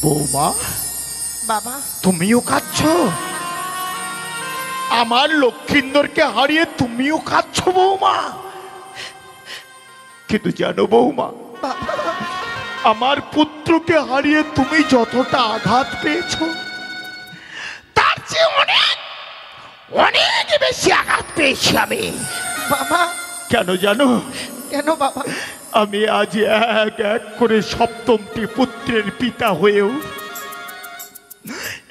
বৌমা বাবা তুমিও কাঁদছ? আমার লক্ষিন্দরকে হারিয়ে তুমিও কাঁদছ বৌমা? কিন্তু জানো বৌমা, আমার পুত্রকে হারিয়ে তুমি যতটা আঘাত পেয়েছ তার চেয়ে অনেক অনেক বেশি আঘাত পেয়েছি আমি। বাবা কেন জানো? কেন বাবা? আমি আজ এক এক করে সপ্তমটি পুত্রের পিতা হয়েও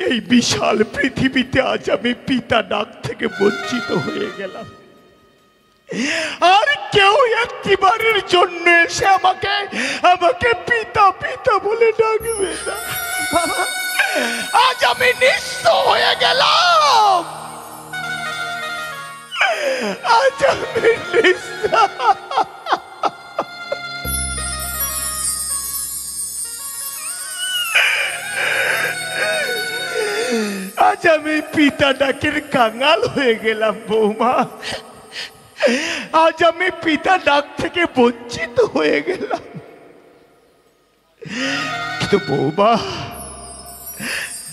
এই বিশাল পৃথিবীতে আজ আমি পিতা ডাক থেকে বঞ্চিত হয়ে গেলাম। আর কেউ একটিবারের জন্য এসে আমাকে পিতা পিতা বলে ডাকবে না। আজ আমি নিঃস্ব হয়ে গেলাম। আজ আমি নিঃস্ব। আজ আমি পিতা ডাকের কাঙাল হয়ে গেলাম বৌমা। আজ আমি পিতা ডাক থেকে বঞ্চিত হয়ে গেলাম। কিন্তু বৌমা,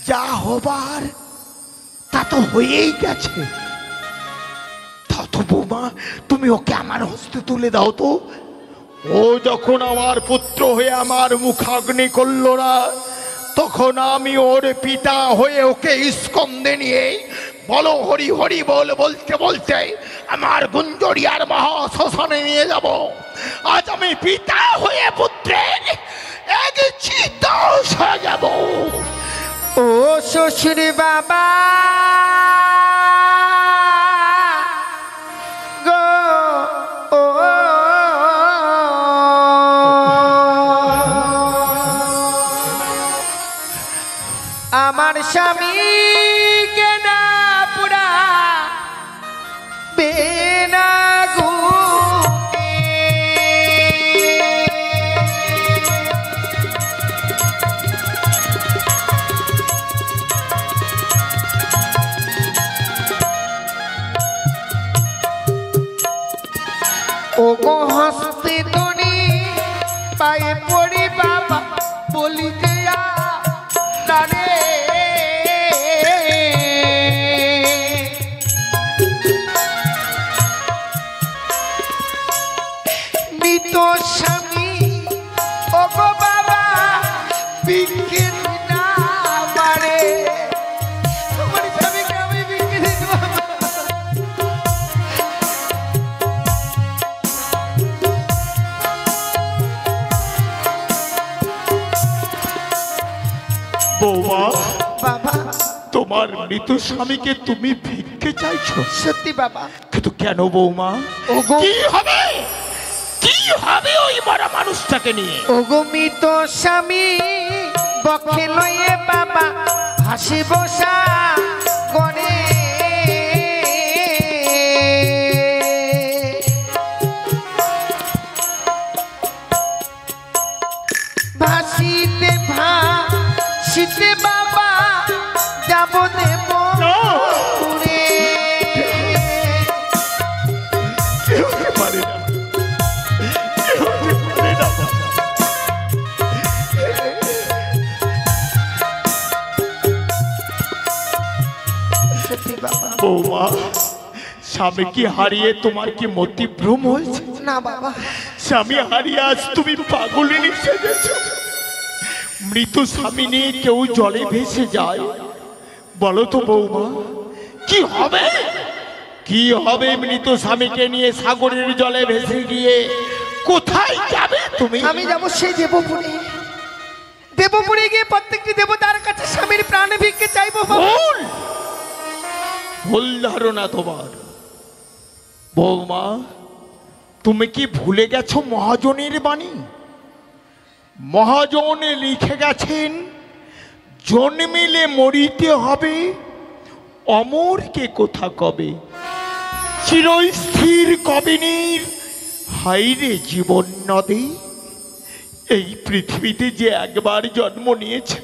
যা হবার তা তো হয়েই গেছে। তো বৌমা, তুমি ওকে আমার হস্তে তুলে দাও তো। ও যখন আমার পুত্র হয়ে আমার মুখাগ্নি করল না, তখন আমি ওর পিতা হয়ে ওকে স্কন্ধে নিয়ে বলো হরি হরি বল বলতে বলতে আমার গুঞ্জরিয়ার মহাশ্মশানে নিয়ে যাব। আজ আমি পিতা হয়ে পুত্রের এক চিতাস হয়ে যাব। ও শ্বশুর বাবা গো, ও আমার স্বামী কেনা পুরা বেনা গো। ও গো হস্তে তনি পায়ে পড়ি বাবা বলি দেয়া তারে মৃত স্বামী। ও গো বাবা বিকে না পারে তোমার স্বামীকে আমি বিকে দিতে বাবা। বৌমা, বাবা তোমার মৃত স্বামীকে তুমি ভিক্ষে চাইছো? সত্যি বাবা। কিন্তু কেন বৌমা? ওগো কি হবে, কি হবে ওই মরা মানুষটাকে নিয়ে? ওগো মৃত স্বামী বক্ষে লইয়ে বাবা হাসি বসা করে ভাসিতে ভাসিতে বাবা যাব দেব পুরে। পারে না, পারে না বাবা। সত্যি বাবা। বৌমা, স্বামীকে হারিয়ে তোমার কি মতিভ্রম হয়েছে? না বাবা। স্বামী হারিয়ে আজ তুমি পাগলিনী সেজেছ। মৃত স্বামী নিয়ে কেউ জলে ভেসে যায়? বলো তো বৌমা, কি হবে? কি হবে মৃত স্বামীকে নিয়ে সাগরের জলে ভেসে গিয়ে? কোথায় যাবে তুমি? আমি যাব সেই দেবপুরে। দেবপুরে গিয়ে প্রত্যেকটি দেবতার কাছে স্বামীর প্রাণ ভিক্ষে চাইবো। ভুল, ভুল ধারণা তোমার। বৌমা, তুমি কি ভুলে গেছো মহাজনের বাণী? মহাজন লিখে গেছেন, জন্মিলে মরিতে হবে, অমরকে কোথা কবে। চিরস্থির কবিনীর হাইরে জীবন নদী। এই পৃথিবীতে যে একবার জন্ম নিয়েছে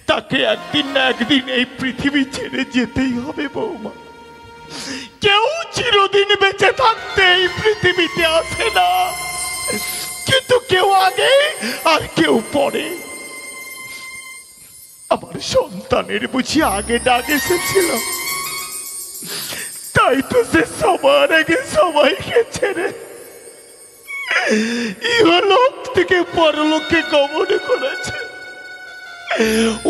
তাকে একদিন না একদিন এই পৃথিবী ছেড়ে যেতেই হবে বৌমা। কেউ চিরদিন বেঁচে থাকতে এই পৃথিবীতে আসে না, কিন্তু কেউ আগে আর কেউ পরে। সন্তানের বুঝি আগে ডাক এসেছিল, তাই তো সে সবার আগে সবাইকে ছেড়ে ইহলোক থেকে পরলোকে গমন করেছে।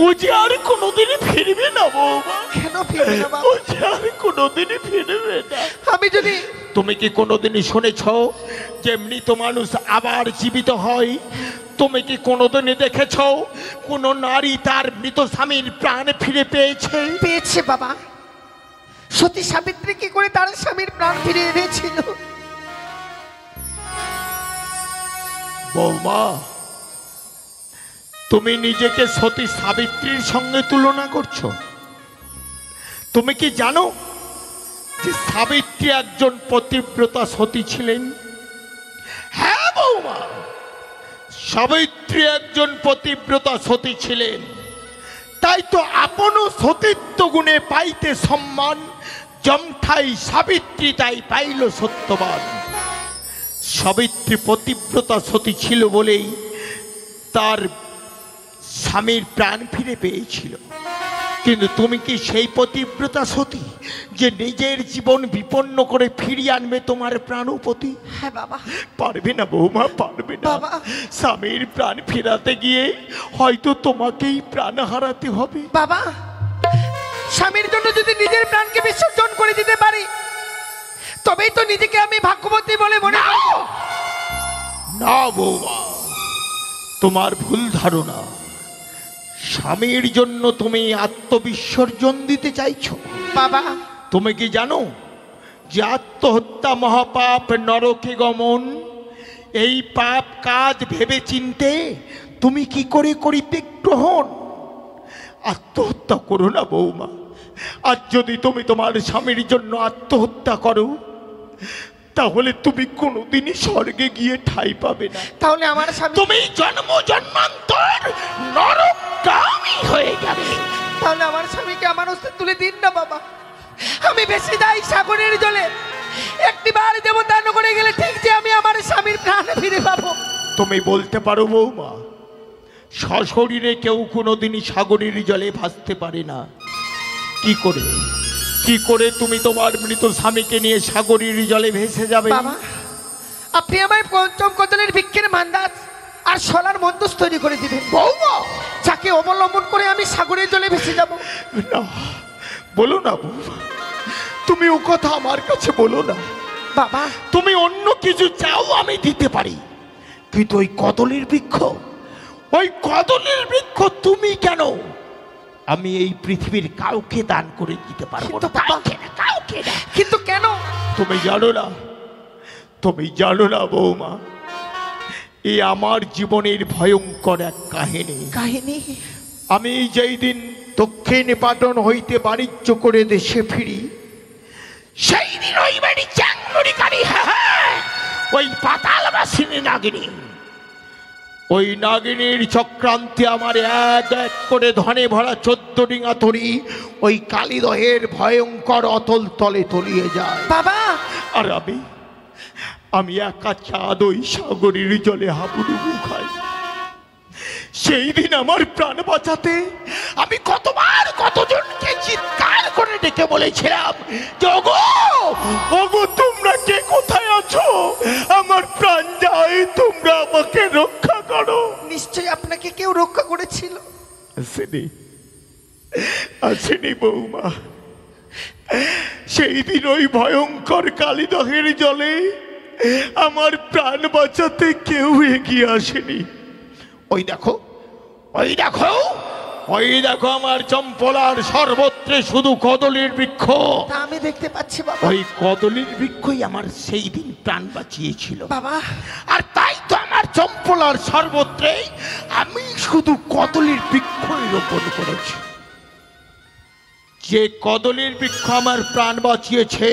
ও যে আর কোনোদিন ফিরবে না বৌমা। কেন ফিরবে না বাবা? ও যে আর কোনোদিন ফিরবে না। আমি যদি তুমি কি কোনোদিনই শুনেছ যে মৃত মানুষ আবার জীবিত হয়? তুমি কি কোনোদিনই দেখেছ কোন নারী তার মৃত স্বামীর প্রাণ ফিরে পেয়েছে? পেয়েছে বাবা। সতী সাবিত্রী কি করে তার স্বামীর প্রাণ ফিরে এনেছিল? বৌমা, তুমি নিজেকে সতী সাবিত্রীর সঙ্গে তুলনা করছো? তুমি কি জানো যে সাবিত্রী একজন পতিব্রতা সতী ছিলেন? হ্যাঁ বৌমা, সাবিত্রী একজন পতিব্রতা সতী ছিলেন। তাই তো আপনও সতীত্ব গুণে পাইতে সম্মান, জমঠাই সাবিত্রী তাই পাইল সত্যবান। সাবিত্রী পতিব্রতা সতী ছিল বলেই তার স্বামীর প্রাণ ফিরে পেয়েছিল। কিন্তু তুমি কি সেই পতিব্রতা সতী যে নিজের জীবন বিপন্ন করে ফিরিয়ে আনবে তোমার প্রাণপতি? হ্যাঁ বাবা। পারবে না বৌমা, পারবে না। বাবা, স্বামীর প্রাণ ফেরাতে গিয়ে হয়তো তোমাকেই প্রাণ হারাতে হবে। বাবা, স্বামীর জন্য যদি নিজের প্রাণকে বিসর্জন করে দিতে পারি তবেই তো নিজেকে আমি ভাগ্যবতী বলে মনে করব। না বৌমা, তোমার ভুল ধারণা। স্বামীর জন্য তুমি আত্মবিসর্জন দিতে চাইছো। বাবা, তুমি কি জানো যে আত্মহত্যা মহাপাপ, নরকে গমন? এই পাপ কাজ ভেবে চিনতে তুমি কি করে করিতে গ্রহণ? আত্মহত্যা করো না বৌমা। আর যদি তুমি তোমার স্বামীর জন্য আত্মহত্যা করো তাহলে তুমি কোনোদিনই স্বর্গে গিয়ে ঠাঁই পাবে না। তাহলে আমার স্বামী, তুমি জন্ম জন্মান্তর নরকগামী হয়ে যাবে। তাহলে আমার স্বামীকে আমার হস্তে তুলে দিন না বাবা। আমি বেশি যাই সাগরের জলে, একটিবার দেবতা নগরে গেলে ঠিক যে আমি আমার স্বামীর প্রাণ ফিরে পাবো। তুমি বলতে পারো বৌমা, সশরীরে কেউ কোনোদিনই সাগরের জলে ভাসতে পারে না। কি করে কি করে তুমি তোমার মৃত স্বামীকে নিয়ে সাগরের জলে ভেসে যাবে? বাবা, আপনি আমায় পঞ্চম কদলের ভিক্ষের মান্দাজ আর সোনার মন্দস তৈরি করে দিবেন বৌমা। যাকে অবলম্বন করে আমি সাগরের জলে ভেসে যাব। না, বলো না বৌমা, তুমি ও কথা আমার কাছে বলো না। বাবা, তুমি অন্য কিছু চাও আমি দিতে পারি, কিন্তু ওই কদলের বৃক্ষ, ওই কদলের বৃক্ষ তুমি কেন? আমি এই পৃথিবীর কাউকে দান করে দিতে পারবো না। কাউকে না। কিন্তু কেন? তুমি জানো না, তুমি জানো না বৌমা, এই আমার জীবনের ভয়ঙ্কর এক কাহিনী। কাহিনী? আমি যেই দিন দক্ষিণ পাটন হইতে বাণিজ্য করে দেশে ফিরি, সেই দিন ওই বাড়ি চাংড়িকারী, ওই পাতালবাসিনী নাগিনী, ওই নাগিনীর চক্রান্তে আমার এক এক করে ধনে ভরা 14 ডিঙা তরি ওই কালীদহের ভয়ঙ্কর অতল তলে তলিয়ে যায়। বাবা, আর আমি একা চাঁদ ওই সাগরের জলে হাবুডুবু খাই। সেই দিন আমার প্রাণ বাঁচাতে আমি কতবার কতজনকে চিৎকার করে ডেকে বলেছিলাম, ওগো ওগো, তোমরা কে কোথায় আছো? আমার প্রাণ যায়, তোমরা আমাকে রক্ষা করো। নিশ্চয়ই আপনাকে কেউ রক্ষা করেছিল। আসেনি, আসেনি বৌমা। সেই দিন ওই ভয়ঙ্কর কালীদহের জলে আমার প্রাণ বাঁচাতে কেউ এগিয়ে আসেনি। ওই দেখো, ওই দেখো, ওই দেখো আমার চম্পলার সর্বত্রে শুধু কদলের বৃক্ষ। তা আমি দেখতে পাচ্ছি বাবা। ওই কদলের বৃক্ষই আমার সেই দিন প্রাণ বাঁচিয়েছিল বাবা, আর তাই তো আমার চম্পলার সর্বত্রে আমি শুধু কদলের বৃক্ষই রোপণ করেছি। যে কদলের বৃক্ষ আমার প্রাণ বাঁচিয়েছে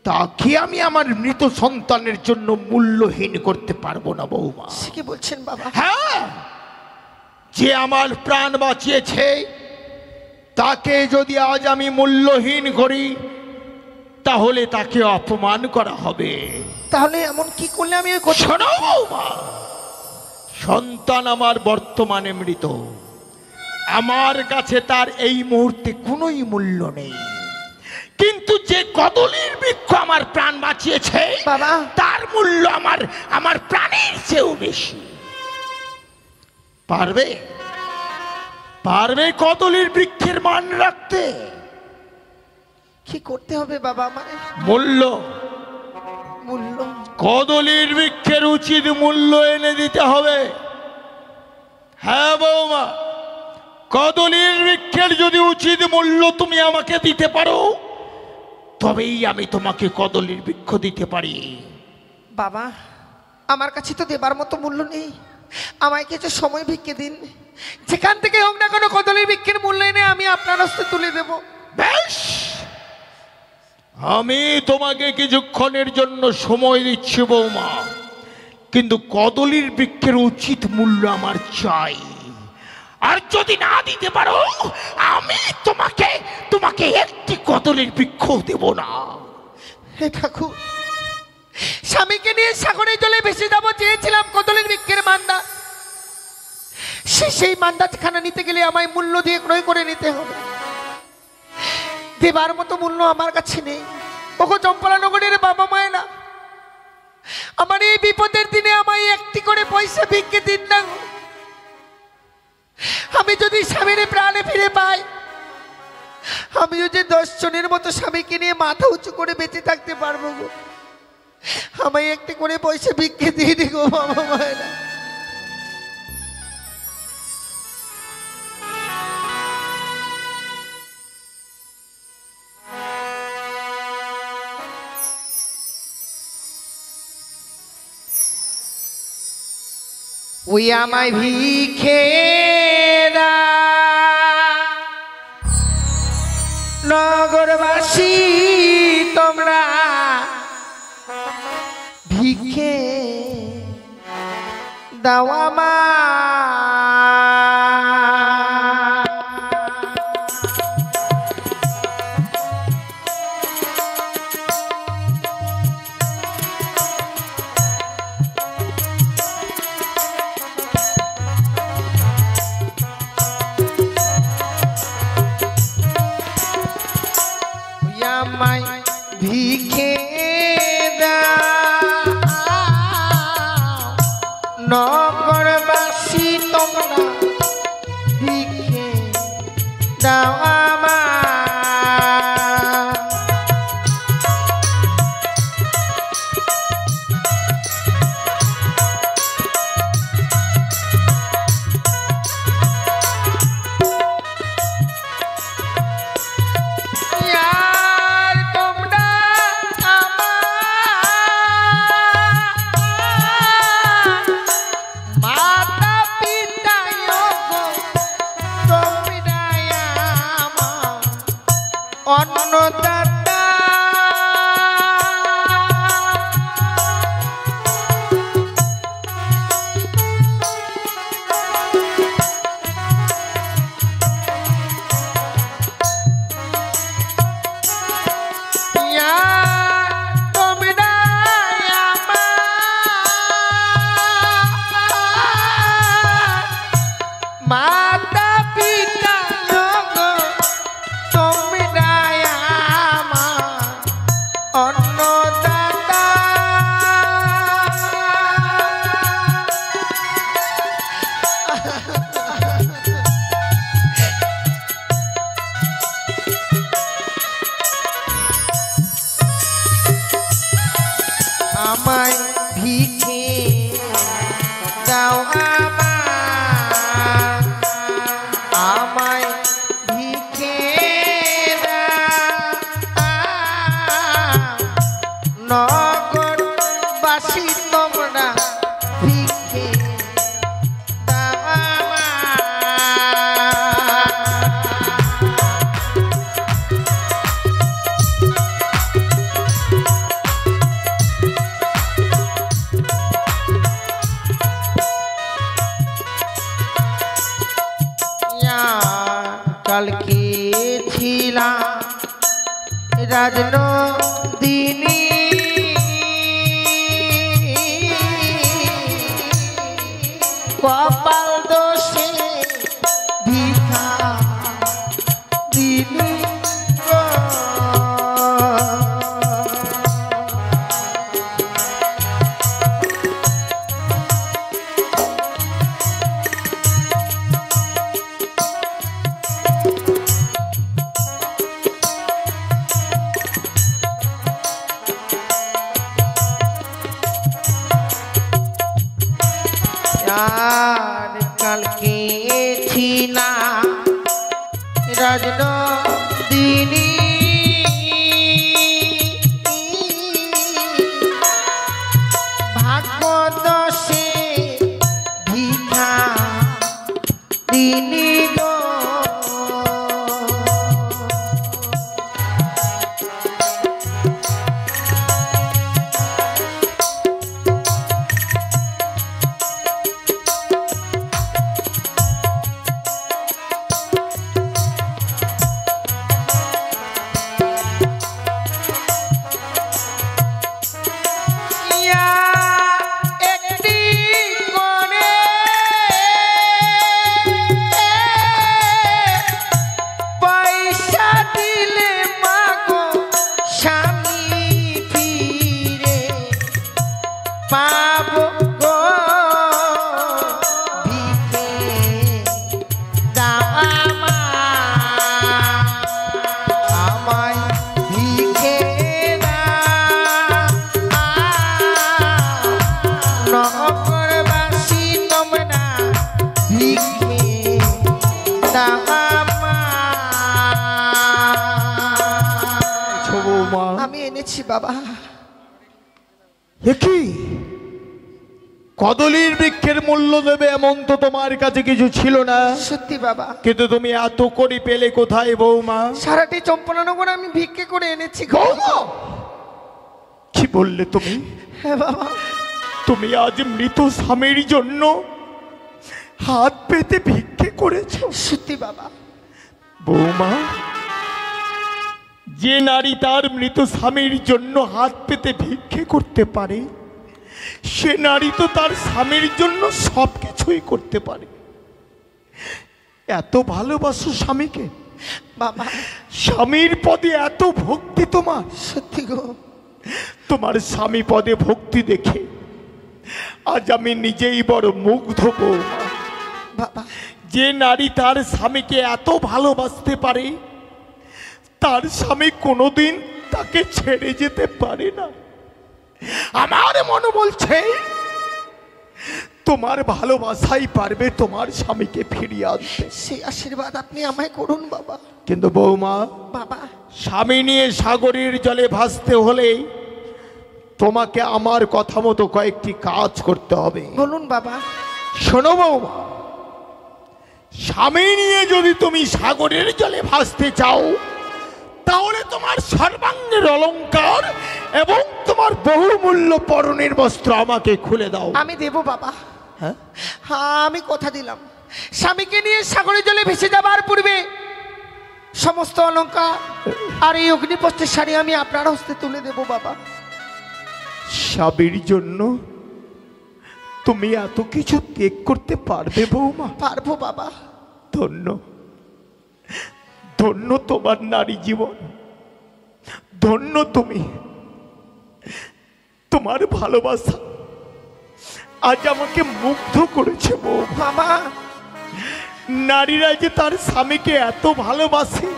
তাকে আমি আমার মৃত সন্তানের জন্য মূল্যহীন করতে পারবো না বৌমা। সে কি বলছেন বাবা? হ্যাঁ, যে আমার প্রাণ বাঁচিয়েছে তাকে যদি আজ আমি মূল্যহীন করি তাহলে তাকে অপমান করা হবে। তাহলে এমন কি করলে আমি ওই কথা? শোনো বৌমা, সন্তান আমার বর্তমানে মৃত, আমার কাছে তার এই মুহূর্তে কোনোই মূল্য নেই, কিন্তু যে কদলীর বৃক্ষ আমার প্রাণ বাঁচিয়েছে বাবা, তার মূল্য আমার প্রাণের চেয়েও বেশি। পারবে পারবে কদলীর বৃক্ষের মান রাখতে? কি করতে হবে বাবা আমার? মূল্য মূল্য কদলীর বৃক্ষের উচিত মূল্য এনে দিতে হবে। হ্যাঁ বৌমা, কদলীর বৃক্ষের যদি উচিত মূল্য তুমি আমাকে দিতে পারো, তবেই আমি তোমাকে কদলীর বৃক্ষ দিতে পারি। বাবা, আমার কাছে তো দেবার মতো মূল্য নেই, আমায় কিছু সময় ভিক্ষে দিন। যেখান থেকে হোক না কোনো কদলীর বৃক্ষের মূল্য এনে আমি আপনার হস্তে তুলে দেব। বেশ, আমি তোমাকে কিছুক্ষণের জন্য সময় দিচ্ছি বৌমা, কিন্তু কদলীর বৃক্ষের উচিত মূল্য আমার চাই। আর যদি না দিতে পারো, আমি তোমাকে একটি কদলীর বৃক্ষ দেব না। হে ঠাকুর, স্বামীকে নিয়ে সাগরের জলে ভেসে যাবো চেয়েছিলাম কদলীর বৃক্ষের মান্দা, সেই মান্দাখানা নিতে গেলে আমায় মূল্য দিয়ে ক্রয় করে নিতে হবে। দেবার মতো মূল্য আমার কাছে নেই। ওগো চম্পলা নগরের বাবা মায়েরা, আমার এই বিপদের দিনে আমায় একটি করে পয়সা ভিক্ষে দিন না। আমি যদি স্বামীর প্রাণে ফিরে পাই, আমিও যে 10 জনের মতো স্বামীকে নিয়ে মাথা উঁচু করে বেঁচে থাকতে পারবো গো। আমায় একটি করে পয়সা ভিক্ষে দিয়ে দি গো বাবা মায়েরা। ওই আমায় ভিক্ষে নগরবাসী তোমরা ভিক্ষে দাও আমায় ভিক্ষে নগরবাসী তোমরা ভিক্ষে দাও অন্নদাতা। মাতা পিতা অন্নদাতা। আমায় ভিক্ষে দাও আমায় ভিক্ষে নগরবাসী তোমরা ভিক্ষে দাও কালকে ছিলাম রাজনন্দিনী, কপাল দোষে ভিক্ষা না রাজনন্দিনী ভাগ্যদোষে ভিক্ষা দিনী গো আমি এনেছি বাবা। কি কদলীর বৃক্ষের মূল্য দেবে এমন তো তোমার কাছে কিছু ছিল না। সত্যি বাবা। কিন্তু তুমি এত করে পেলে কোথায় বৌমা? সারাটি চম্পলানগর আমি ভিক্ষে করে এনেছি। কি বললে তুমি? হ্যাঁ বাবা। তুমি আজ মৃত স্বামীর জন্য হাত পেতে ভিক্ষে করেছো? সত্যি বাবা। বৌমা, যে নারী তার মৃত স্বামীর জন্য হাত পেতে ভিক্ষে করতে পারে সে নারী তো তার স্বামীর জন্য সব কিছুই করতে পারে। এত ভালোবাসো স্বামীকে বাবা। স্বামীর পদে এত ভক্তি তোমার। সত্যি গো। তোমার স্বামী পদে ভক্তি দেখে আজ আমি নিজেই বড় মুগ্ধ বৌমা। বাবা, যে নারী তার স্বামীকে এত ভালোবাসতে পারে তার স্বামী কোনোদিন তাকে ছেড়ে যেতে পারে না। আমার মনে বলছে তোমার ভালোবাসাই পারবে তোমার স্বামীকে ফিরিয়ে আনতে। সেই আশীর্বাদ আপনি আমায় করুন বাবা। কিন্তু বৌমা, বাবা, স্বামী নিয়ে সাগরের জলে ভাসতে হলে তোমাকে আমার কথা মতো কয়েকটি কাজ করতে হবে। বলুন বাবা। শোনো বৌমা, স্বামী নিয়ে যদি তুমি সাগরের জলে ভাসতে চাও তাহলে তোমার সর্বাঙ্গের অলংকার এবং তোমার বহুমূল্য পরনের বস্ত্র আমাকে খুলে দাও। আমি দেব বাবা। হ্যাঁ, আমি কথা দিলাম স্বামীকে নিয়ে সাগরের জলে ভেসে যাবার পূর্বে সমস্ত অলংকার আর এই অগ্নিপস্তের শাড়ি আমি আপনার হস্তে তুলে দেব বাবা। স্বামীর জন্য তুমি এত কিছু ত্যাগ করতে পারবে বৌমা? পারবো বাবা। ধন্য ধন্য তোমার নারী জীবন, ধন্য তুমি। তোমার ভালোবাসা আজ আমাকে মুগ্ধ করেছে বৌমা। বাবা, নারীরা যে তার স্বামীকে এত ভালোবাসে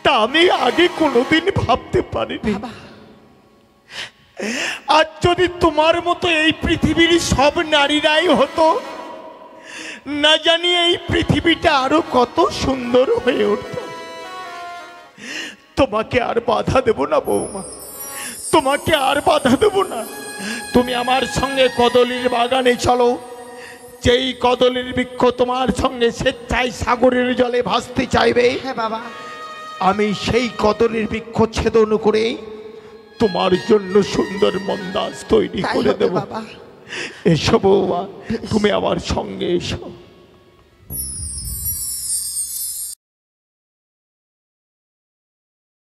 তা আমি আগে কোনোদিন ভাবতে পারিনি। আজ যদি তোমার মতো এই পৃথিবীর সব নারীরাই হতো, না জানি এই পৃথিবীটা আরো কত সুন্দর হয়ে উঠত। তোমাকে আর বাধা দেব না বৌমা, তোমাকে আর বাধা দেব না। তুমি আমার সঙ্গে কদলীর বাগানে চলো। যেই কদলীর বৃক্ষ তোমার সঙ্গে স্বেচ্ছায় সাগরের জলে ভাসতে চাইবে, হ্যাঁ বাবা, আমি সেই কদলীর বৃক্ষ ছেদন করে তোমার জন্য সুন্দর মন্দাজ তৈরি করে দেব। বাবা। এসো বৌমা, তুমি আমার সঙ্গে এসো।